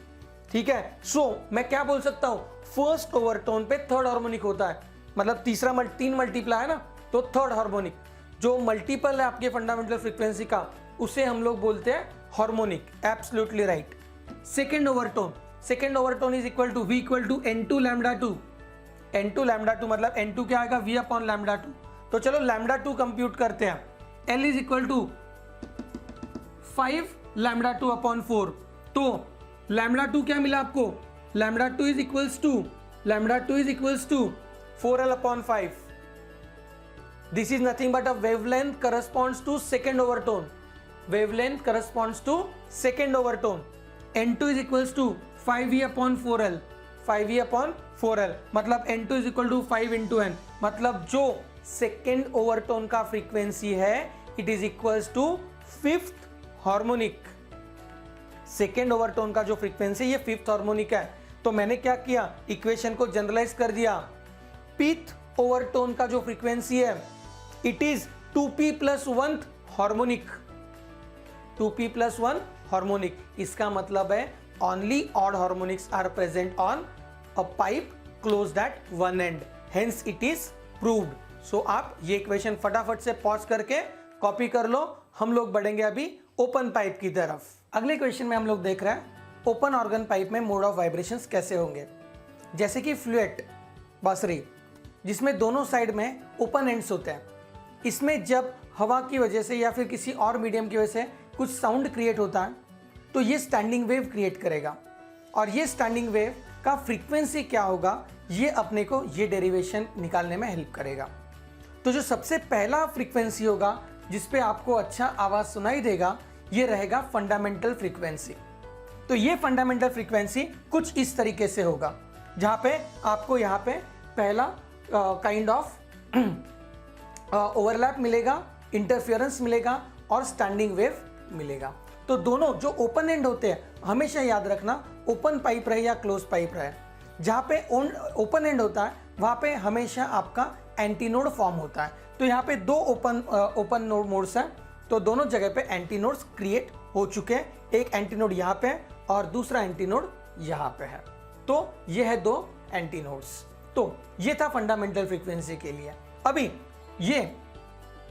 ठीक है? सो मैं क्या बोल सकता हूं, फर्स्ट ओवरटोन पे थर्ड हार्मोनिक होता है, मतलब 3 मल्टीप्लाई है ना, तो थर्ड हार्मोनिक। जो मल्टीपल है आपके फंडामेंटल फ्रीक्वेंसी का, उसे हम लोग बोलते हैं harmonic. Absolutely right. Second overtone is equal to v equal to n2 lambda 2। n2 lambda 2 मतलब n2 क्या आएगा? v upon lambda 2। तो चलो लैम्डा 2 कंप्यूट करते हैं। l is equal to 5 lambda 2 upon 4। तो लैम्डा 2 क्या मिला आपको? Lambda 2 is equals to 4l upon 5। This is nothing but a wavelength corresponds to second overtone. n2 is equals to 5v upon 4l, मतलब n2 is equal to 5 into n, मतलब जो second overtone का frequency है it is equals to fifth harmonic. Second overtone का जो frequency ये fifth harmonic है। तो मैंने क्या किया, इक्वेशन को जनरलाइज कर दिया। पिथ ओवरटोन का जो फ्रीक्वेंसी है it is 2p plus 1 harmonic. 2p plus 1 harmonic, इसका मतलब है only odd harmonics are present on a pipe closed at one end, hence it is proved। so आप ये इक्वेशन फटाफट से पॉज करके कॉपी कर लो। हम लोग बढ़ेंगे अभी ओपन पाइप की तरफ। अगले क्वेश्चन में हम लोग देख रहे हैं ओपन ऑर्गन पाइप में मोड ऑफ वाइब्रेशंस कैसे होंगे। जैसे कि फ्लूट बांसुरी, जिसमें दोनों साइड में ओपन एंड्स होते हैं। इसमें जब हवा की वजह से या फिर किसी और मीडियम की वजह से कुछ साउंड क्रिएट होता है तो ये स्टैंडिंग वेव क्रिएट करेगा, और ये स्टैंडिंग वेव का फ्रीक्वेंसी क्या होगा ये अपने को ये डेरिवेशन निकालने में हेल्प करेगा। तो जो सबसे पहला फ्रीक्वेंसी होगा जिस पे आपको अच्छा आवाज़ सुनाई देगा ये रहेगा फंडामेंटल फ्रीक्वेंसी। तो ये फंडामेंटल फ्रीक्वेंसी कुछ इस तरीके से होगा, जहाँ पे आपको यहाँ पे पहला काइंड ऑफ ओवरलैप मिलेगा, इंटरफियरेंस मिलेगा और स्टैंडिंग वेव मिलेगा। तो दोनों जो ओपन एंड होते हैं, हमेशा याद रखना ओपन पाइप रहे या क्लोज पाइप रहे, जहाँ पे ओपन एंड होता है वहाँ पे हमेशा आपका एंटीनोड फॉर्म होता है। तो यहाँ पे दो ओपन नोड मोड्स हैं, तो दोनों जगह पे एंटीनोड्स क्रिएट हो चुके हैं। एक एंटीनोड यहाँ पे है और दूसरा एंटीनोड यहाँ पे है। तो ये है दो एंटीनोड्स। तो ये था फंडामेंटल फ्रीक्वेंसी के लिए। अभी ये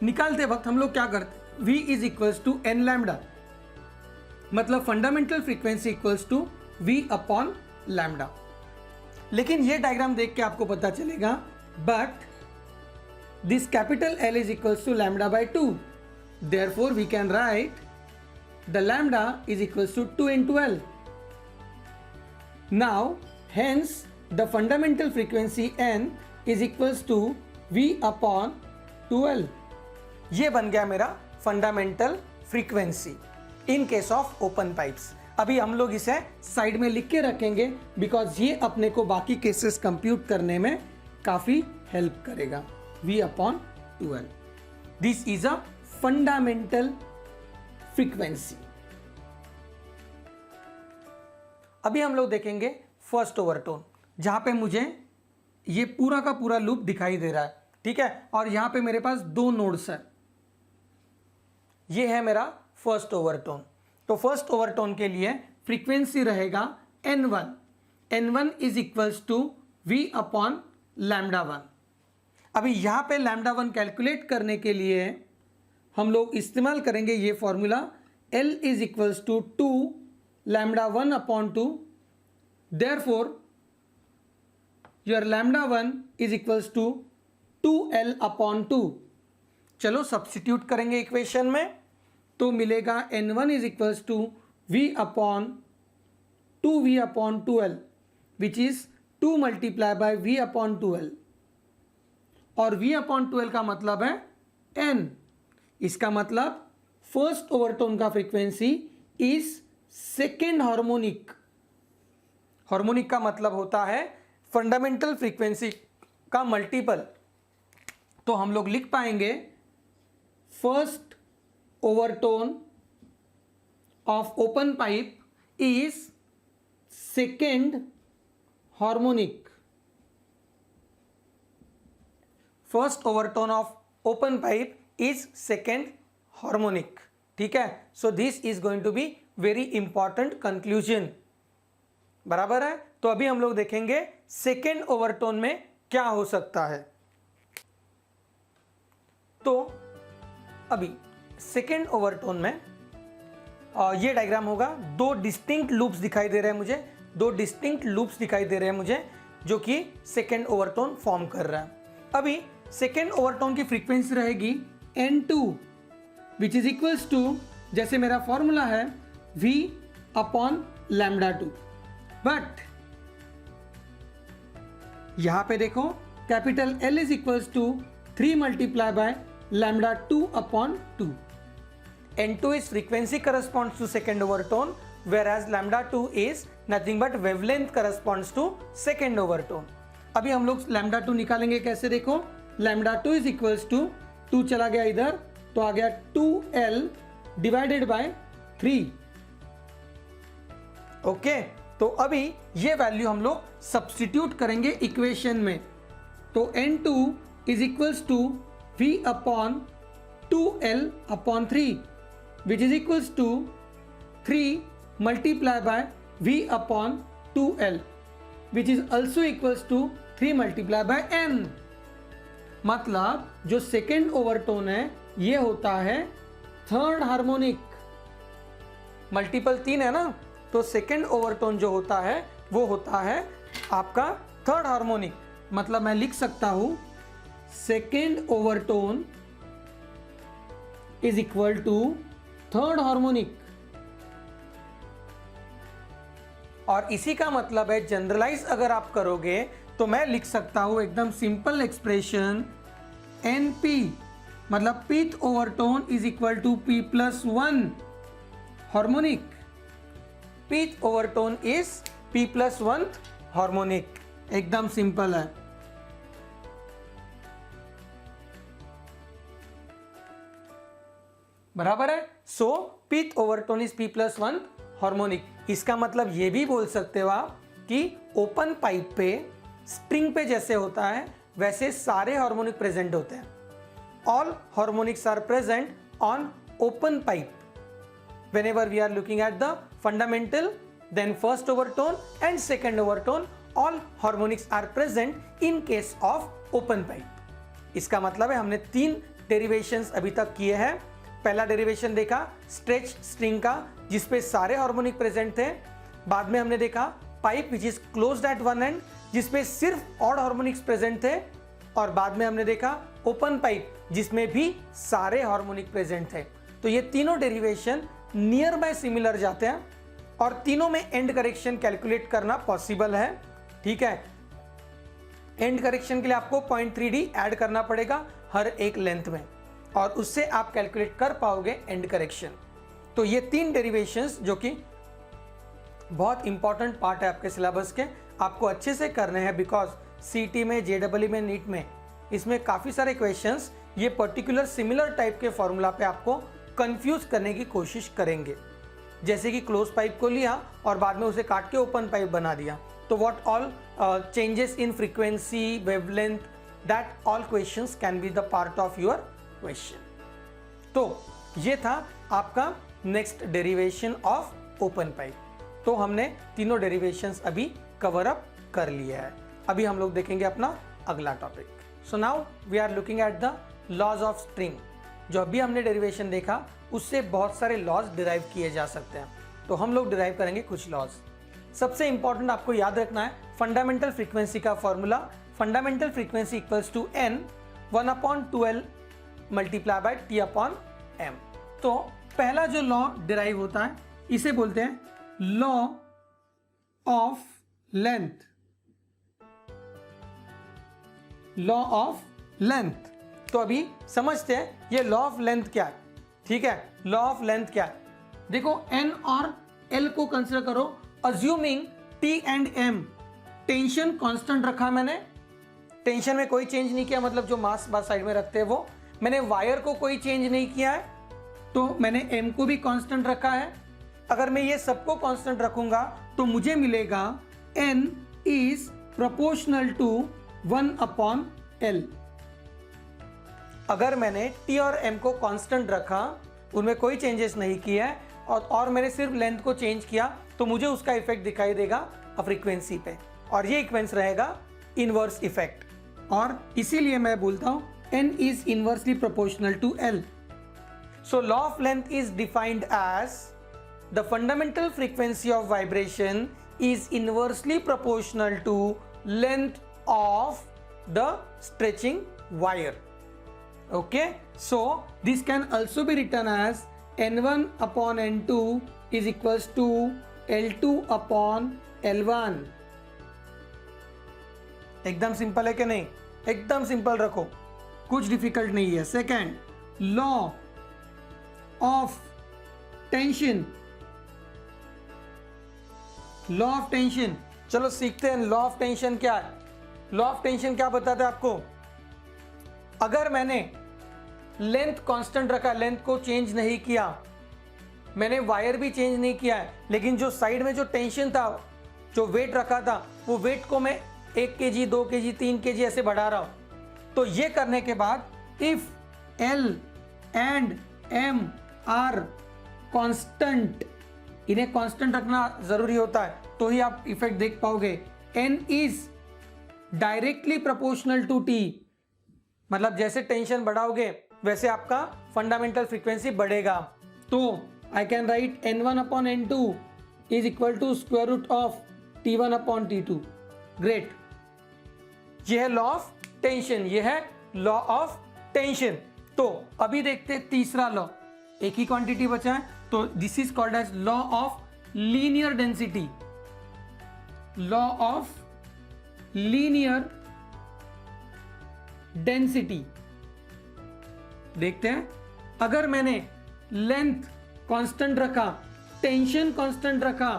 निकालते वक्त हम लोग क्या करते, V is equals to N lambda, मतलब fundamental frequency equals to V upon lambda. लेकिन ये डायग्राम देख के आपको पता चलेगा but this capital L is equals to lambda by 2. Therefore, we can write the lambda is equals to 2 into L. Now, hence, the fundamental frequency N is equals to V upon 2L. ये बन गया मेरा fundamental frequency in case of open pipes. अभी हम लोग इसे side में लिख के रखेंगे बिकॉज ये अपने को बाकी केसेस कंप्यूट करने में काफी हेल्प करेगा। V upon 2L. This is a fundamental frequency. अभी हम लोग देखेंगे फर्स्ट ओवरटोन, जहां पे मुझे ये पूरा का पूरा लूप दिखाई दे रहा है, ठीक है, और यहां पे मेरे पास दो नोड्स हैं। ये है मेरा फर्स्ट ओवरटोन। तो फर्स्ट ओवरटोन के लिए फ्रीक्वेंसी रहेगा N1. N1 is equals to V upon lambda 1। अभी यहाँ पे लैम्डा 1 कैलकुलेट करने के लिए हम लोग इस्तेमाल करेंगे ये formula L is equals to 2 lambda 1 upon 2। Therefore your lambda 1 is equals to 2L upon 2। चलो सब्स्टिट्यूट करेंगे इक्वेशन में, तो मिलेगा N1 is equals to V upon 2V upon 2L which is 2 multiply by V upon 2L, और V upon 2L का मतलब है N। इसका मतलब फर्स्ट ओवरटोन का frequency is second harmonic. Harmonic का मतलब होता है फंडामेंटल फ्रीक्वेंसी का मल्टीपल। तो हम लोग लिख पाएंगे first overtone of open pipe is second harmonic. First overtone of open pipe is second harmonic, ठीक है। So this is going to be very important conclusion, बराबर है। तो अभी हम लोग देखेंगे सेकेंड ओवरटोन में क्या हो सकता है। तो अभी सेकेंड ओवरटोन में ये डायग्राम होगा, दो डिस्टिंक्ट लूप्स दिखाई दे रहे हैं मुझे, दो डिस्टिंक्ट लूप्स दिखाई दे रहे हैं मुझे जो कि सेकेंड ओवरटोन फॉर्म कर रहा है। अभी सेकेंड ओवरटोन की फ्रीक्वेंसी रहेगी N2 which is equals to, जैसे मेरा फॉर्मूला है V अपॉन लैम्डा 2। बट यहां पे देखो capital L is equals to 3 multiply by lambda 2 upon 2। N2 is frequency corresponds to second overtone, whereas lambda 2 is nothing but wavelength corresponds to second overtone. अभी हम लोग lambda 2 निकालेंगे कैसे, देखो lambda 2 is equals to 2 चला गया इधर तो आ गया 2L डिवाइडेड बाय 3। ओके, तो अभी ये वैल्यू हम लोग सब्स्टिट्यूट करेंगे इक्वेशन में। तो N2 is equals to V upon 2L upon 3 which is equals to 3 multiply by V upon 2L which is also equals to 3 multiply by N। मतलब जो सेकेंड ओवरटोन है ये होता है थर्ड हार्मोनिक। मल्टीपल 3 है ना, तो सेकेंड ओवरटोन जो होता है वो होता है आपका थर्ड हार्मोनिक। मतलब मैं लिख सकता हूं second overtone is equal to third harmonic. और इसी का मतलब है जनरलाइज अगर आप करोगे तो मैं लिख सकता हूं एकदम सिंपल एक्सप्रेशन NP मतलब pth overtone is equal to P+1 harmonic. Pth overtone is P+1 harmonic, एकदम सिंपल है। बराबर है। So pth overtone is P+1 harmonic. इसका मतलब ये भी बोल सकते हो आप कि ओपन पाइप पे स्ट्रिंग पे जैसे होता है वैसे सारे हार्मोनिक प्रेजेंट होते हैं। All harmonics are present on open pipe whenever we are looking at the fundamental, then first overtone and second overtone, all harmonics are present in case of open pipe। इसका मतलब है हमने 3 derivations अभी तक किए हैं। पहला डेरिवेशन देखा स्ट्रेच स्ट्रिंग का जिसपे सारे हार्मोनिक प्रेजेंट थे। बाद में हमने देखा pipe which is closed eight one and जिसपे सिर्फ ऑड हार्मोनिक्स प्रेजेंट थे। और बाद में हमने देखा ओपन पाइप जिसमें भी सारे हार्मोनिक प्रेजेंट थे। तो ये तीनों डेरिवेशन नियर बाय सिमिलर जाते हैं और तीनों में एंड करेक्शन कैलकुलेट करना पॉसिबल है। ठीक है, एंड करेक्शन के लिए आपको 0.3D ऐड करना पड़ेगा हर एक लेंथ में और उससे आप कैलकुलेट कर पाओगे एंड करेक्शन। तो ये 3 डेरिवेशंस जो कि बहुत इंपॉर्टेंट पार्ट है आपके सिलेबस के, आपको अच्छे से करने हैं बिकॉज सीटी में, जेडब्ल्यू में, नीट में इसमें काफ़ी सारे क्वेश्चंस ये पर्टिकुलर सिमिलर टाइप के फॉर्मूला पे आपको कंफ्यूज करने की कोशिश करेंगे। जैसे कि क्लोज पाइप को लिया और बाद में उसे काट के ओपन पाइप बना दिया, तो what all changes in frequency, wavelength, that all questions can be the part of your question. तो ये था आपका next derivation of open pipe. तो हमने तीनों डेरिवेशंस अभी कवर अप कर लिया है। अभी हम लोग देखेंगे अपना अगला topic. So now we are looking at the laws of string. जो अभी हमने डेरिवेशन देखा उससे बहुत सारे लॉज डिराइव किए जा सकते हैं, तो हम लोग डिराइव करेंगे कुछ लॉज। सबसे इंपॉर्टेंट आपको याद रखना है फंडामेंटल फ्रीक्वेंसी का formula. Fundamental frequency equals to n 1/2L multiply by T/m। तो पहला जो लॉ डिराइव होता है इसे बोलते हैं law of length. Law of length. तो अभी समझते हैं ये लॉ ऑफ लेंथ क्या है। ठीक है, लॉ ऑफ लेंथ क्या है? देखो n और l को कंसीडर करो, assuming T and M tension constant रखा मैंने, टेंशन में कोई चेंज नहीं किया, मतलब जो मास बात साइड में रखते हैं वो। मैंने वायर को कोई चेंज नहीं किया है, तो मैंने M को भी कांस्टेंट रखा है। अगर मैं ये सबको कांस्टेंट रखूंगा तो मुझे मिलेगा n is proportional to 1/L। अगर मैंने T और M को कांस्टेंट रखा, उनमें कोई चेंजेस नहीं किया है और मैंने सिर्फ लेंथ को चेंज किया, तो मुझे उसका इफेक्ट दिखाई देगा फ्रीक्वेंसी पे, और ये इक्वेंस रहेगा इनवर्स इफेक्ट। और इसीलिए मैं बोलता हूं n is inversely proportional to L। So law of length is defined as the fundamental frequency of vibration is inversely proportional to length of the stretching wire. Okay, so this can also be written as N1/N2 is equals to L2/L1। एकदम simple है कि नहीं? एकदम simple रखो, कुछ difficult नहीं है। Second, law of tension. Law of tension, चलो सीखते हैं लॉ ऑफ टेंशन क्या है। लॉ ऑफ टेंशन क्या बताता है आपको? अगर मैंने लेंथ कांस्टेंट रखा, लेंथ को चेंज नहीं किया, मैंने वायर भी चेंज नहीं किया है, लेकिन जो साइड में जो टेंशन था, जो वेट रखा था, वो वेट को मैं 1 kg, 2 kg, 3 kg ऐसे बढ़ा रहा हूं। तो ये करने के बाद if L and M are constant, इन्हें कांस्टेंट रखना जरूरी होता है तो ही आप इफेक्ट देख पाओगे। N is directly proportional to T, मतलब जैसे टेंशन बढ़ाओगे वैसे आपका फंडामेंटल फ्रीक्वेंसी बढ़ेगा। तो I can write N1/N2 is equal to square root of T1/T2। Great. ये है लॉ ऑफ टेंशन, ये है लॉ ऑफ टेंशन। तो अभी देखते हैं तीसरा लॉ, एक ही क्वांटिटी बचा है, तो this is called as law of linear density, law of linear density. देखते हैं, अगर मैंने लेंथ कांस्टेंट रखा, टेंशन कांस्टेंट रखा,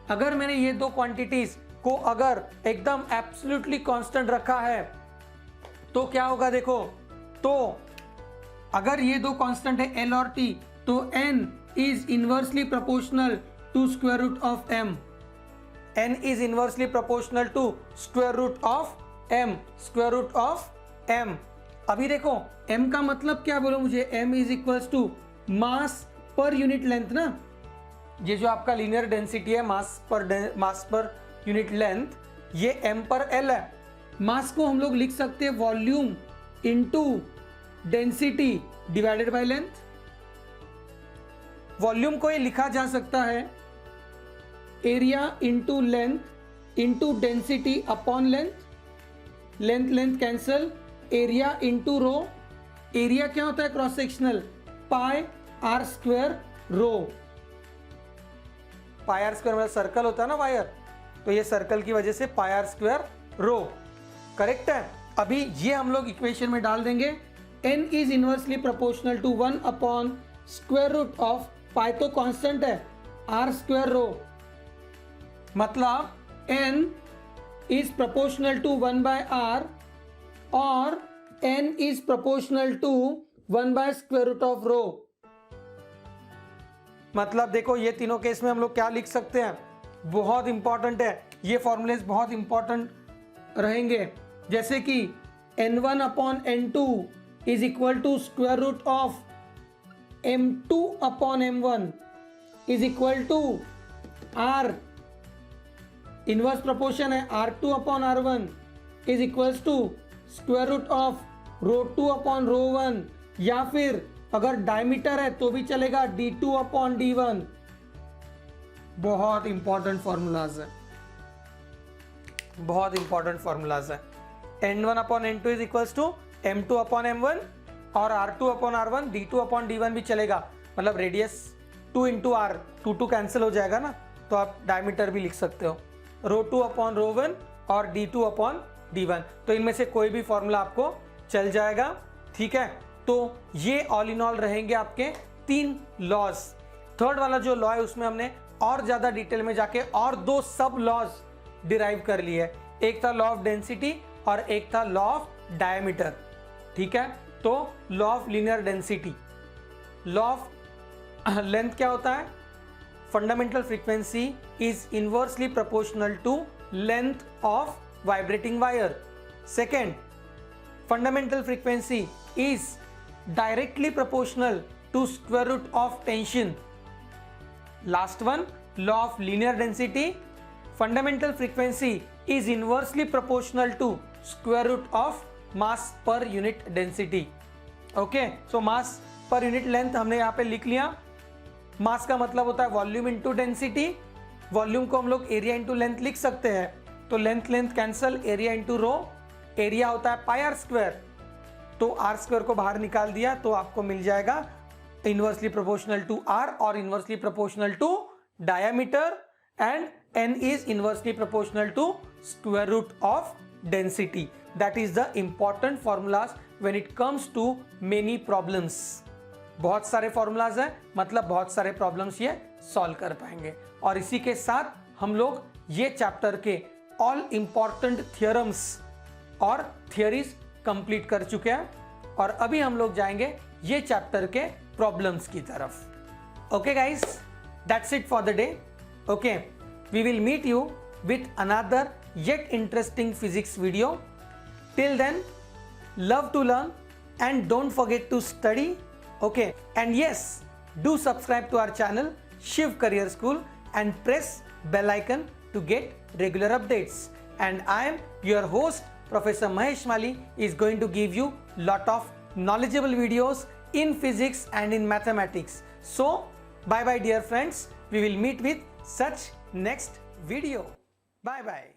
अगर मैंने ये दो क्वांटिटीज को अगर एकदम एब्सोल्युटली कांस्टेंट रखा है तो क्या होगा देखो, तो अगर ये दो कांस्टेंट है L और T, तो N is inversely proportional to square root of M, N is inversely proportional to square root of M, square root of M। अभी देखो M का मतलब क्या बोलो मुझे, M is equals to mass per unit length ना, ये जो आपका लीनियर डेंसिटी है मास पर यूनिट लेंथ, ये M पर L है। मास को हम लोग लिख सकते हैं volume into density divided by length. Volume को ये लिखा जा सकता है area into length into density upon length, length length cancel, area into rho. Area क्या होता है cross sectional, pi are square rho. Pi are square मतलब सर्कल होता है ना वायर, तो ये सर्कल की वजह से पाई आर स्क्वायर रो, करेक्ट है। अभी ये हम लोग इक्वेशन में डाल देंगे, n is inversely proportional to 1 upon square root of pi तो कांस्टेंट है आर स्क्वायर रो, मतलब n is proportional to 1 by r और n is proportional to 1 by square root of rho. मतलब देखो ये तीनों केस में हम लोग क्या लिख सकते हैं, बहुत इंपॉर्टेंट है ये फॉर्मूलेज, बहुत इंपॉर्टेंट रहेंगे। जैसे कि n1 upon n2 is equal to square root of m2 upon m1 is equal to r, inverse proportion है r2 upon r1 is equals to square root of ρ2 upon ρ1, या फिर अगर डायमीटर है तो भी चलेगा d2 अपॉन d1। बहुत important formulas है, बहुत इंपॉर्टेंट फॉर्मूलाज है। n1 upon n2 is equals to m2 upon m1 और r2 upon r1, d2 upon d1 भी चलेगा, मतलब रेडियस 2 इंटू r, 2 कैंसिल हो जाएगा ना, तो आप डायमीटर भी लिख सकते हो, ρ2 अपॉन ρ1 और d2 अपॉन d1, तो इनमें से कोई भी फॉर्मूला आपको चल जाएगा, ठीक है। तो ये ऑल इन ऑल रहेंगे आपके 3 लॉज। थर्ड वाला जो लॉ है उसमें हमने और ज्यादा डिटेल में जाके और 2 सब लॉज डिराइव कर लिए, एक था लॉ ऑफ डेंसिटी और एक था लॉ ऑफ डायमीटर, ठीक है। तो law of linear density, law of length क्या होता है, fundamental frequency is inversely proportional to length of vibrating wire. Second, fundamental frequency is directly proportional to square root of tension. Last one, law of linear density, fundamental frequency is inversely proportional to square root of mass per unit density. Okay, so mass per unit length हमने यहाँ पे लिख लिया। मास का मतलब होता है volume into density, volume को हम लोग एरिया इंटू लेंथ लिख सकते हैं, तो length length cancel, area into rho, area होता है पाई आर स्क्वायर, तो आर स्क्वायर को बाहर निकाल दिया तो आपको मिल जाएगा इनवर्सली प्रोपोर्शनल टू आर और inversely proportional to diameter, and N is inversely proportional to square root of density. That is the important formulas when it comes to many problems. बहुत सारे फॉर्मूलाज हैं, मतलब बहुत सारे प्रॉब्लम्स ये solve कर पाएंगे। और इसी के साथ हम लोग ये चैप्टर के ऑल इंपॉर्टेंट थियरम्स और थियरीज कंप्लीट कर चुके हैं और अभी हम लोग जाएंगे ये चैप्टर के प्रॉब्लम्स की तरफ। Okay guys, that's it for the day. Okay, we will meet you with another yet interesting physics video. Till then, love to learn and don't forget to study. Okay, and yes, do subscribe to our channel Shiv career school and press bell icon to get regular updates. And I am your host, Professor Mahesh Mali, is going to give you lot of knowledgeable videos in physics and in mathematics. So bye bye dear friends, we will meet with such next video. Bye bye.